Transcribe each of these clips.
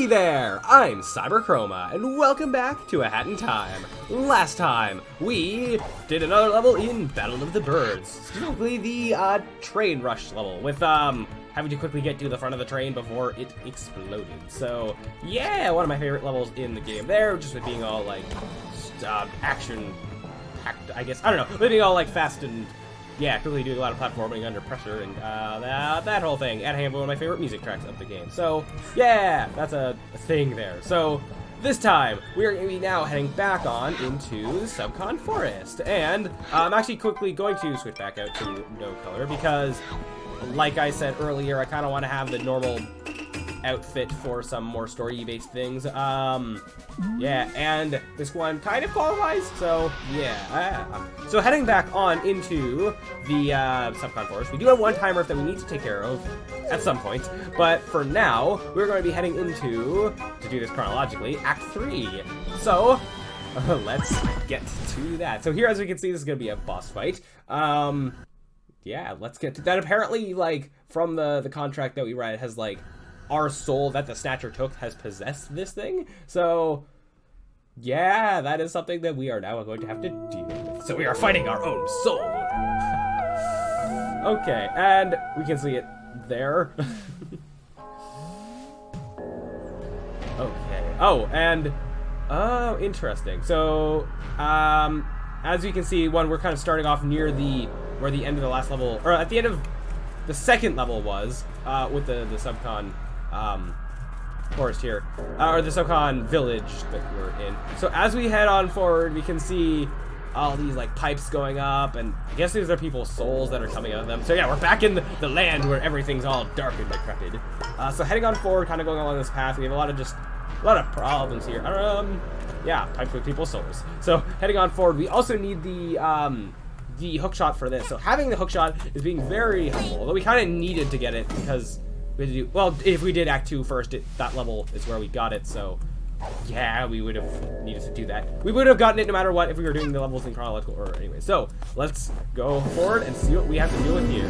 Hey there, I'm Chroma, and welcome back to A Hat in Time. Last time, we did another level in Battle of the Birds, specifically the train rush level, with having to quickly get to the front of the train before it exploded. So yeah, one of my favorite levels in the game there, just with being all like action-packed, I guess. I don't know, but being all like fast and yeah, quickly doing a lot of platforming under pressure and that whole thing. And I have one of my favorite music tracks of the game. So yeah, that's a thing there. So this time, we are going to be now heading back on into the Subcon Forest. And I'm actually quickly going to switch back out to no color because, like I said earlier, I kind of want to have the normal outfit for some more story-based things. Yeah, and this one kind of qualifies, so yeah. So heading back on into the Subcon Forest, we do have one timer that we need to take care of at some point, but for now, we're going to be heading into, to do this chronologically, Act 3. So, let's get to that. So here, as we can see, this is going to be a boss fight. Yeah, let's get to that. Apparently, like, from the contract that we read, has, like, our soul that the Snatcher took has possessed this thing. So, yeah, that is something that we are now going to have to deal with. So we are fighting our own soul. Okay, and we can see it there. Okay. Oh, and oh, interesting. So, as you can see, we're kind of starting off near where the end of the last level, or at the end of the second level was, with the Subcon forest here, or the Subcon village that we're in. So as we head on forward, we can see all these like pipes going up, and I guess these are people's souls that are coming out of them. So yeah, we're back in the land where everything's all dark and decrepit. So heading on forward, kind of going along this path, we have a lot of problems here. Yeah, pipes with people's souls. So heading on forward, we also need the hookshot for this. So having the hookshot is being very helpful, although we kind of needed to get it because we had to do, well, if we did Act 2 first, that level is where we got it, so yeah, we would have needed to do that. We would have gotten it no matter what if we were doing the levels in chronological order anyway. So let's go forward and see what we have to deal with here.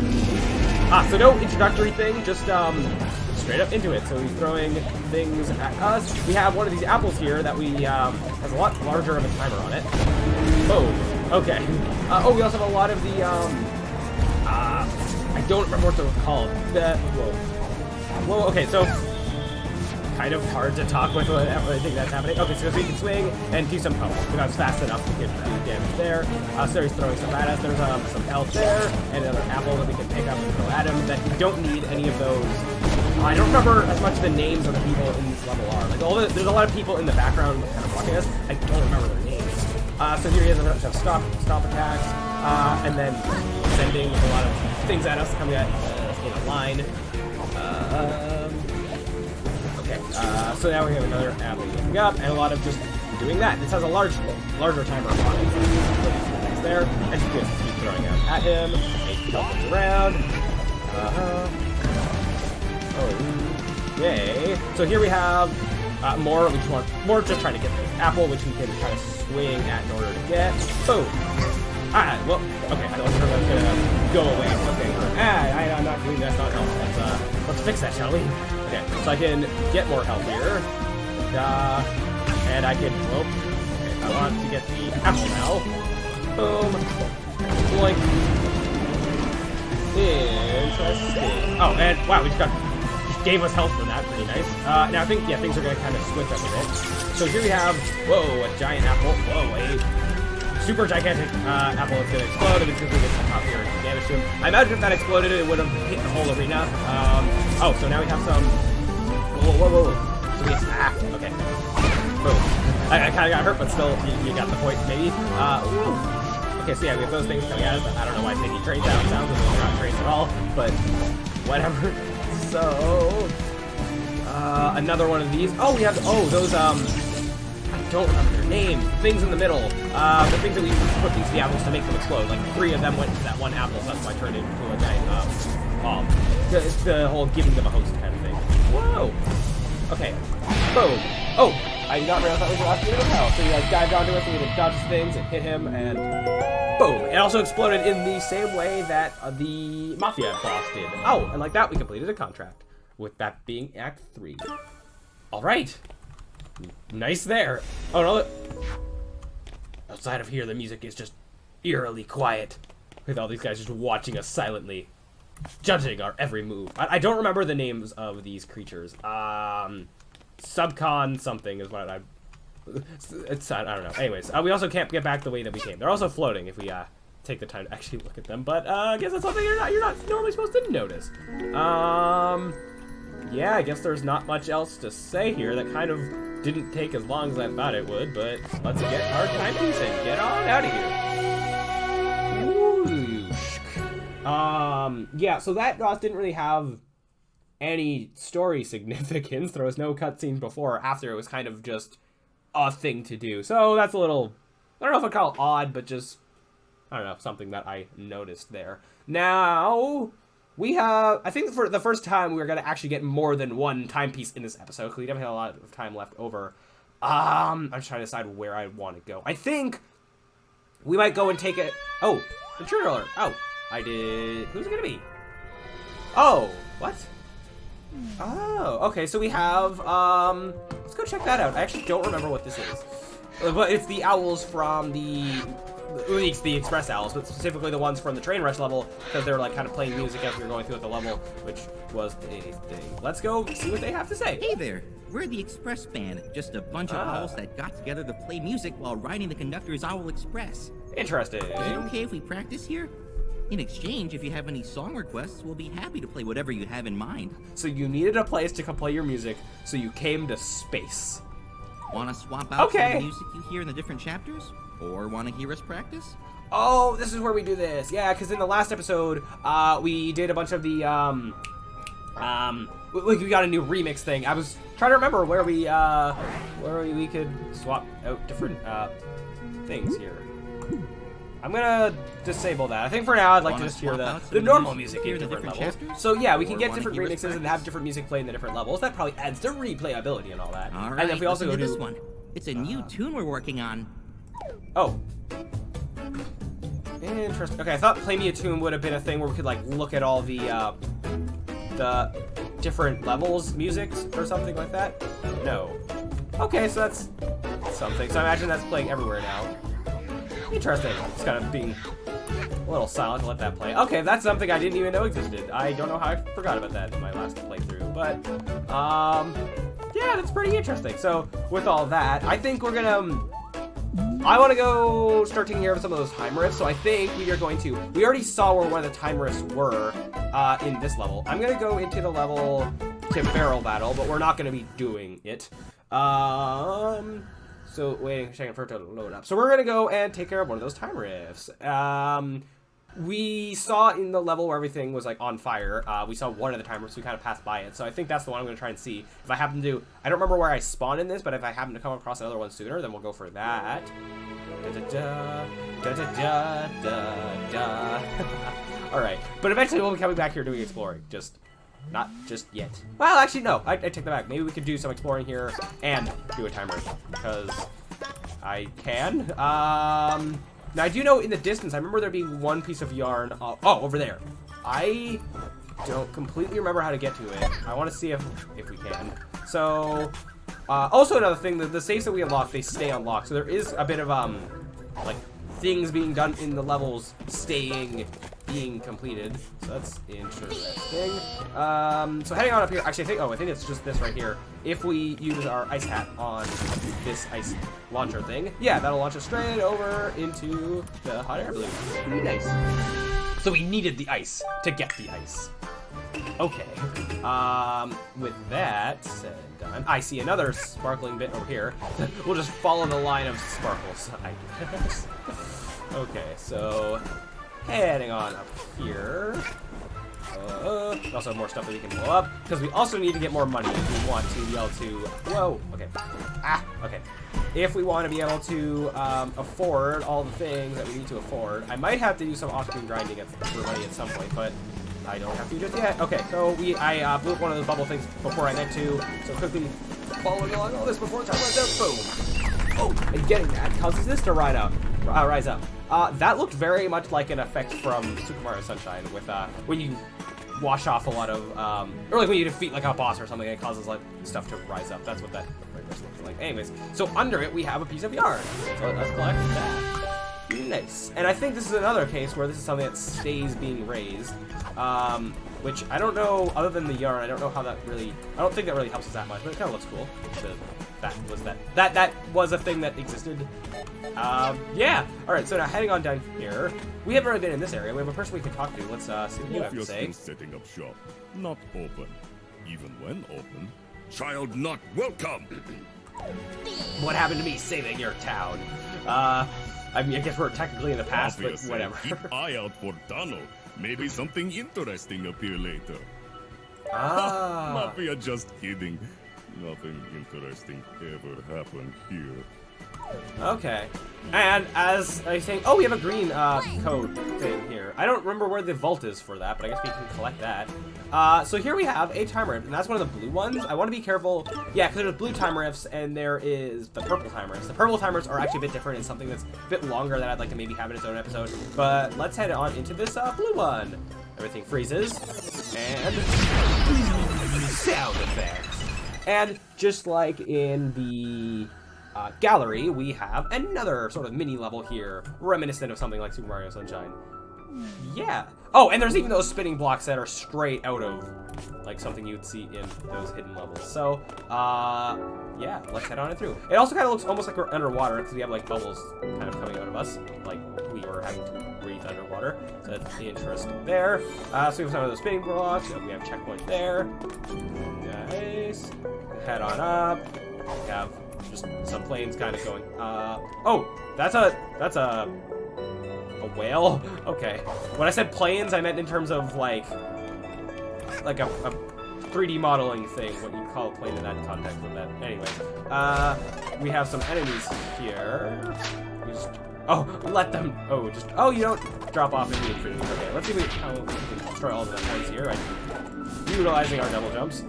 So no introductory thing, just straight up into it. So he's throwing things at us. We have one of these apples here that we has a lot larger of a timer on it. Oh, okay. Oh, we also have a lot of the I don't remember what they're called. Whoa, okay, so kind of hard to talk with everything that's happening. Okay, so we can swing and do some health. If I was fast enough to get damage there. So he's throwing stuff at us. There's some health there, and another apple that we can pick up and throw at him. That you don't need any of those. I don't remember as much the names of the people in this level are. Like there's a lot of people in the background kind of watching us. I don't remember their names. So here he has a bunch of stop attacks, and then sending a lot of things at us coming at in a line. Okay, so now we have another apple looking up, and a lot of just doing that. This has a larger timer on it. So there, and you just keep throwing out at him, and helping around. Okay. So here we have more. We just want more, just trying to get the apple, which we can kind of swing at in order to get. Boom. Well, okay. I don't know if that's gonna go away. Okay. I'm not doing that. That's not helpful. Let's fix that, shall we? Okay, so I can get more health here, and I can, well, okay, I want to get the apple now. Boom, boink. Interesting. Oh, and wow, we just gave us health from that, pretty nice. Now I think, yeah, things are going to kind of switch up a bit. So here we have, whoa, a giant apple, whoa, a super gigantic apple that's going to explode, and it's going to get some top here and damage to him. I imagine if that exploded, it would have hit the whole arena. Oh, so now we have some. Whoa. So we have, okay. Boom. I kind of got hurt, but still, you got the point, maybe. Okay, so yeah, we have those things coming at us. I don't know why I'm taking trains out. Sounds like they're not trains at all, but whatever. So, another one of these. Oh, we have, those, I don't remember their names. Things in the middle. The things that we put into the apples to make them explode. Like 3 of them went to that one apple, so that's why I turned it into a giant bomb. It's the whole giving them a host kind of thing. Whoa! Okay. Boom. Oh! I did not realize that was the last unit of hell. So you like dived onto it, so you had to dodge things and hit him, and boom! It also exploded in the same way that the Mafia boss did. Oh, and like that we completed a contract, with that being Act 3. All right. Nice there. Oh, no. Outside of here, the music is just eerily quiet. With all these guys just watching us silently. Judging our every move. I don't remember the names of these creatures. Subcon something is what I don't know. Anyways, we also can't get back the way that we came. They're also floating if we take the time to actually look at them. But I guess that's something you're not normally supposed to notice. Yeah, I guess there's not much else to say here. That kind of didn't take as long as I thought it would, but let's get our timepiece and get on out of here. Yeah, so that didn't really have any story significance. There was no cutscenes before or after. It was kind of just a thing to do. So that's a little, I don't know if I'd call it odd, but just, I don't know, something that I noticed there. Now, we have, I think for the first time, we're going to actually get more than one timepiece in this episode, because we definitely have a lot of time left over. I'm just trying to decide where I want to go. I think we might go and take it. Oh, intruder alert. Oh, I did. Who's it going to be? Oh, what? Oh, okay, so we have, let's go check that out. I actually don't remember what this is. But it's the owls from the express owls, but specifically the ones from the train rush level, because they were like kind of playing music as we were going through the level, which was a thing. Let's go see what they have to say. Hey there, we're the Express Band, just a bunch of owls that got together to play music while riding the conductor's Owl Express. Interesting. Is it okay if we practice here? In exchange, if you have any song requests, we'll be happy to play whatever you have in mind. So you needed a place to come play your music, so you came to space. Want to swap out some of the music you hear in the different chapters? Or want to hear us practice? Oh, this is where we do this. Yeah, because in the last episode, we did a bunch of the, we got a new remix thing. I was trying to remember where we could swap out different, things here. I'm gonna disable that. I think for now I'd like to just hear the normal music in different levels. So yeah, we can get different remixes and have different music play in the different levels. That probably adds to replayability and all that. All right, and if we also go to this one. It's a new tune we're working on. Oh. Interesting. Okay, I thought Play Me a Tune would have been a thing where we could like look at all the different levels music or something like that. No. Okay, so that's something. So I imagine that's playing everywhere now. Interesting. Just kind of being a little silent to let that play. Okay, that's something I didn't even know existed. I don't know how I forgot about that in my last playthrough, but yeah, that's pretty interesting. So with all that, I think we're gonna I want to go start taking care of some of those time riffs. So I think we are going to. We already saw where one of the time riffs were in this level. I'm gonna go into the level to barrel battle, but we're not gonna be doing it. So, waiting a second for it to load up. So we're going to go and take care of one of those time riffs. We saw in the level where everything was, like, on fire, we saw one of the time riffs. We kind of passed by it. So I think that's the one I'm going to try and see. If I happen to... I don't remember where I spawned in this, but if I happen to come across another one sooner, then we'll go for that. Da-da-da, da-da-da-da-da. Alright. But eventually we'll be coming back here doing exploring. Not just yet. Well, actually, no. I take that back. Maybe we could do some exploring here and do a timer because I can. Now, I do know in the distance, I remember there being one piece of yarn. Oh, over there. I don't completely remember how to get to it. I want to see if we can. So, also another thing, the saves that we unlock, they stay unlocked. So there is a bit of, like, things being done in the levels being completed, so that's interesting. So heading on up here, actually I think it's just this right here. If we use our ice hat on this ice launcher thing, yeah, that'll launch us straight over into the hot air balloon. Pretty nice. So we needed the ice to get the ice. Okay. With that said and done, I see another sparkling bit over here. We'll just follow the line of sparkles, I guess. Okay, so heading on up here. We also have more stuff that we can blow up, because we also need to get more money if we want to be able to... Whoa, okay. Okay. If we want to be able to afford all the things that we need to afford, I might have to do some off-screen grinding for money at some point, but I don't have to just yet. Okay, so I blew up one of those bubble things before I meant to, so quickly following along all this before time runs out. Boom. Oh, and getting that causes this to rise up. That looked very much like an effect from Super Mario Sunshine with when you wash off a lot of, or like when you defeat like a boss or something, it causes like stuff to rise up. That's what that looks like. Anyways, so under it we have a piece of yarn. So let's collect that. Nice. And I think this is another case where this is something that stays being raised. Which I don't know, other than the yarn, I don't know how that really, I don't think that really helps us that much, but it kind of looks cool. So that was a thing that existed. Yeah. All right, so now heading on down here, we haven't really been in this area. We have a person we can talk to. Let's see what you have to say. Still setting up shop, not open. Even when open, child not welcome. What happened to me saving your town? I mean, I guess we're technically in the past, Obviously, but whatever. Keep eye out for Donald. Maybe something interesting appear later. Ah. Mafia, just kidding. Nothing interesting ever happened here. Okay. And as I was saying, oh, we have a green code thing here. I don't remember where the vault is for that, but I guess we can collect that. So here we have a time rift, and that's one of the blue ones. I want to be careful. Yeah, because there's blue time rifts, and there is the purple time rifts. The purple time rifts are actually a bit different. It's something that's a bit longer that I'd like to maybe have in its own episode. But let's head on into this blue one. Everything freezes, and sound effects. And just like in the gallery, we have another sort of mini level here, reminiscent of something like Super Mario Sunshine. Yeah. Oh, and there's even those spinning blocks that are straight out of like something you'd see in those hidden levels. So, yeah, let's head on it through. It also kind of looks almost like we're underwater because we have like bubbles kind of coming out of us, like we were having to breathe underwater. So that's interesting there. So we have some of those spinning blocks. We have checkpoint there. Nice. Head on up. We have just some planes kind of going. Oh, that's a whale? Okay. When I said planes, I meant in terms of like a 3D modeling thing, what you call a plane in that context with that. Anyway, we have some enemies here. Let them, you don't drop off into the infinity. Okay, let's see how we can destroy all of the points here. Utilizing our double jumps.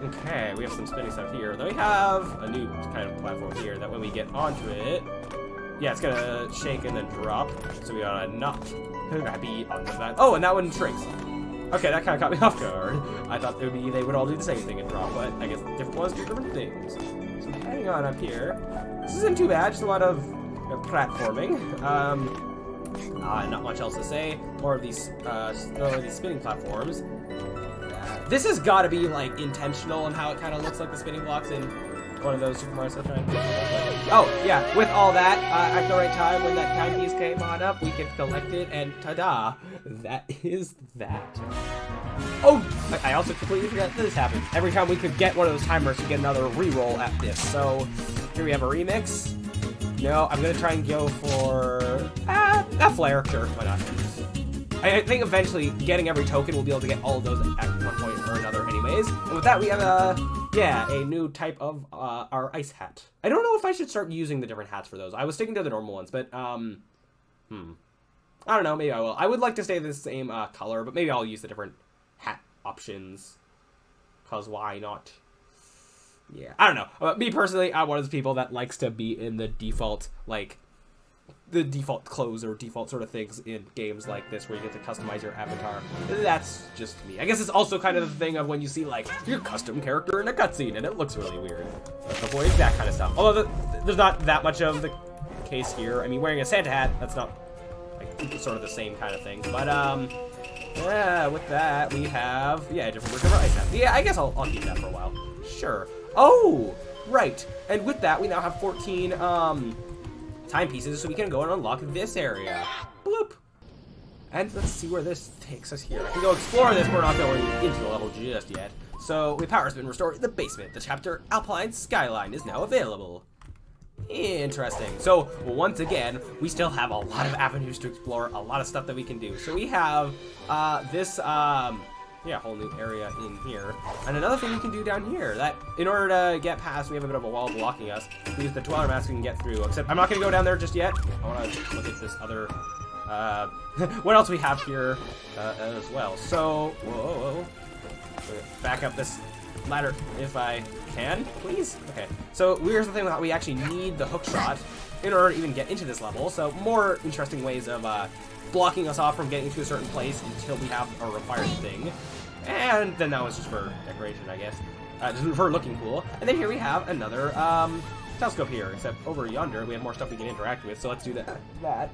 Okay, we have some spinning stuff here. Then we have a new kind of platform here that when we get onto it, yeah, it's gonna shake and then drop. So we gotta not be on that. Oh, and that one shrinks. Okay, that kind of caught me off guard. I thought they would all do the same thing and drop, but I guess different ones do different things. So hanging on up here. This isn't too bad, just a lot of platforming. Not much else to say. More of these spinning platforms. This has got to be like intentional in how it kind of looks like the spinning blocks in one of those Super Mario Sunshine. Oh yeah, with all that, at the right time when that timepiece came on up, we could collect it, and ta-da! That is that. Oh, I also completely forgot that this happens. Every time we could get one of those timers, we get another reroll at this. So here we have a remix. No, I'm gonna try and go for a flare. Sure, why not? I think eventually getting every token we'll be able to get all of those at one point or another anyways. And with that we have a new type of our ice hat. I don't know if I should start using the different hats for those. I was sticking to the normal ones, but I don't know, maybe I will. I would like to stay the same color, but maybe I'll use the different hat options. Cause why not? Yeah, I don't know. Me personally, I'm one of those people that likes to be in the default, like, the default clothes or default sort of things in games like this where you get to customize your avatar. That's just me. I guess it's also kind of the thing of when you see, like, your custom character in a cutscene and it looks really weird. Avoid that kind of stuff. Although there's not that much of the case here. I mean, wearing a Santa hat, that's not, like, sort of the same kind of thing. But, yeah, with that, we have, yeah, different version of our ice hat. Yeah, I guess I'll keep that for a while. Sure. Oh, right. And with that, we now have 14 timepieces, so we can go and unlock this area. Bloop. And let's see where this takes us here. I can go explore this, but we're not going into the level just yet. So, the power's been restored in the basement. The chapter Alpine Skyline is now available. Interesting. So, once again, we still have a lot of avenues to explore, a lot of stuff that we can do. So we have this whole new area in here. And another thing we can do down here, that in order to get past, we have a bit of a wall blocking us. We use the Dweller Mask we can get through, except I'm not going to go down there just yet. I want to look at this other, what else we have here as well. So, whoa. Back up this ladder if I can, please? Okay, so here's the thing that we actually need the hook shot in order to even get into this level. So more interesting ways of blocking us off from getting to a certain place until we have a required thing. And then that was just for decoration, I guess. Just for looking cool. And then here we have another telescope here, except over yonder we have more stuff we can interact with, so let's do that.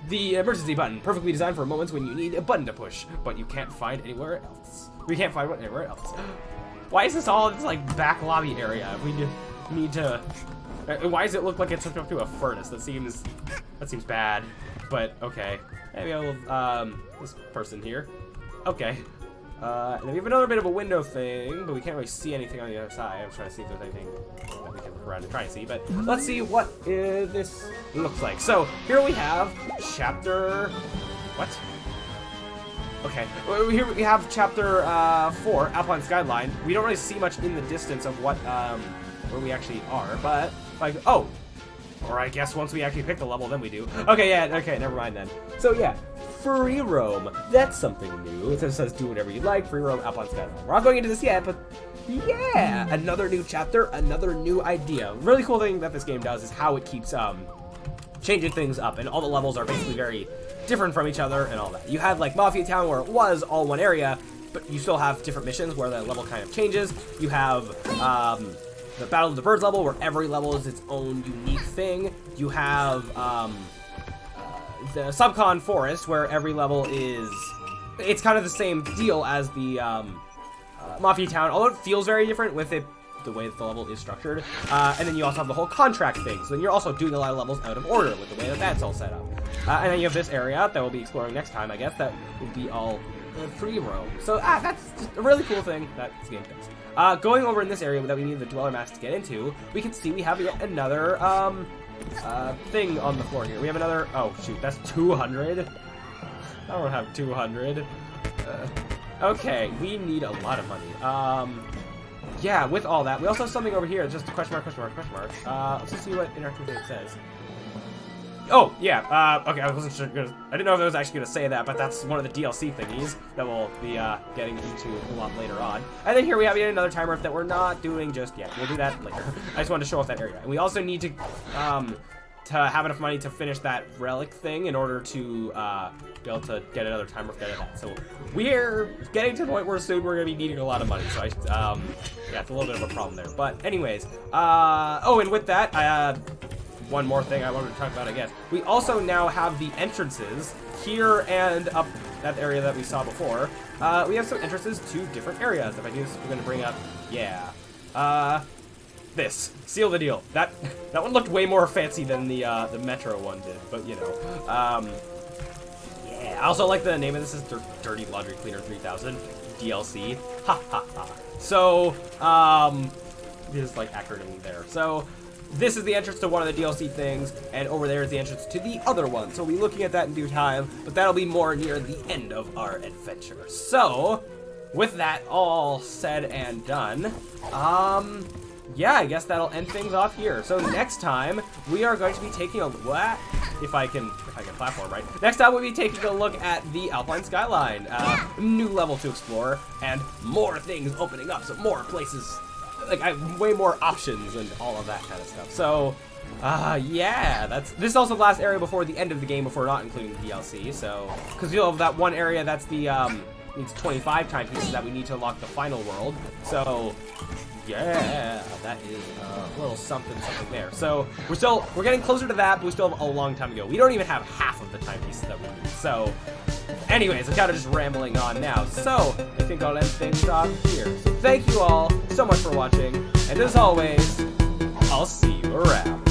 The emergency button, perfectly designed for moments when you need a button to push, but you can't find anywhere else. We can't find one anywhere else. Why is this all this like back lobby area? We need to. Why does it look like it's hooked up to a furnace? That seems bad. But okay, maybe I'll this person here. Okay. And then we have another bit of a window thing, but we can't really see anything on the other side. I'm trying to see if there's anything that we can look around and try and see, but let's see what this looks like. So here we have chapter... What? Okay, here we have chapter 4, Alpine Skyline. We don't really see much in the distance of what where we actually are, but like, oh, or I guess once we actually pick the level, then we do. Okay, yeah, okay, never mind then. So yeah, free roam. That's something new. It says do whatever you like. Free roam, Alpine Skyline. We're not going into this yet, but yeah, another new chapter, another new idea. Really cool thing that this game does is how it keeps changing things up, and all the levels are basically very different from each other and all that. You had like Mafia Town where it was all one area, but you still have different missions where the level kind of changes. You have the Battle of the Birds level, where every level is its own unique thing. You have the Subcon Forest, where every level is... It's kind of the same deal as the Mafia Town, although it feels very different with it, the way that the level is structured. And then you also have the whole contract thing, so then you're also doing a lot of levels out of order with the way that that's all set up. And then you have this area that we'll be exploring next time, I guess, that will be all free roam. So that's just a really cool thing that this game does. Going over in this area that we need the Dweller Mask to get into, we can see we have yet another thing on the floor here. We have another... Oh, shoot, that's 200? I don't have 200. Okay, we need a lot of money. Yeah, with all that, we also have something over here. Just question mark, question mark, question mark. Let's just see what interactive it says. Oh, yeah, okay, I wasn't sure, I didn't know if it was actually going to say that, but that's one of the DLC thingies that we'll be getting into a lot later on. And then here we have yet another timer that we're not doing just yet. We'll do that later. I just wanted to show off that area. And we also need to have enough money to finish that relic thing in order to be able to get another timer out of that. So we're getting to the point where soon we're going to be needing a lot of money. So yeah, it's a little bit of a problem there. But anyways, oh, and with that, one more thing I wanted to talk about, I guess. We also now have the entrances here and up that area that we saw before. We have some entrances to different areas. If I do this, we're going to bring up, yeah, this. Seal the deal. That one looked way more fancy than the Metro one did, but you know. Yeah, I also like the name of this is Dirty Laundry Cleaner 3000 DLC. Ha ha ha. So, there's like acronym there. So, this is the entrance to one of the DLC things, and over there is the entrance to the other one. So we'll be looking at that in due time, but that'll be more near the end of our adventure. So, with that all said and done, yeah, I guess that'll end things off here. So next time, we are going to be taking a what? If I can platform right. Next time we'll be taking a look at the Alpine Skyline, new level to explore, and more things opening up, so more places. Like, I have way more options and all of that kind of stuff. So, yeah, this is also the last area before the end of the game, before not including the DLC. So, because you'll have that one area that's the needs 25 timepieces that we need to unlock the final world. So, yeah, that is a little something there. So we're getting closer to that, but we still have a long time to go. We don't even have half of the timepieces that we need. So, anyways, I'm kind of just rambling on now. So I think I'll end things off here. So thank you all so much for watching, and as always, I'll see you around.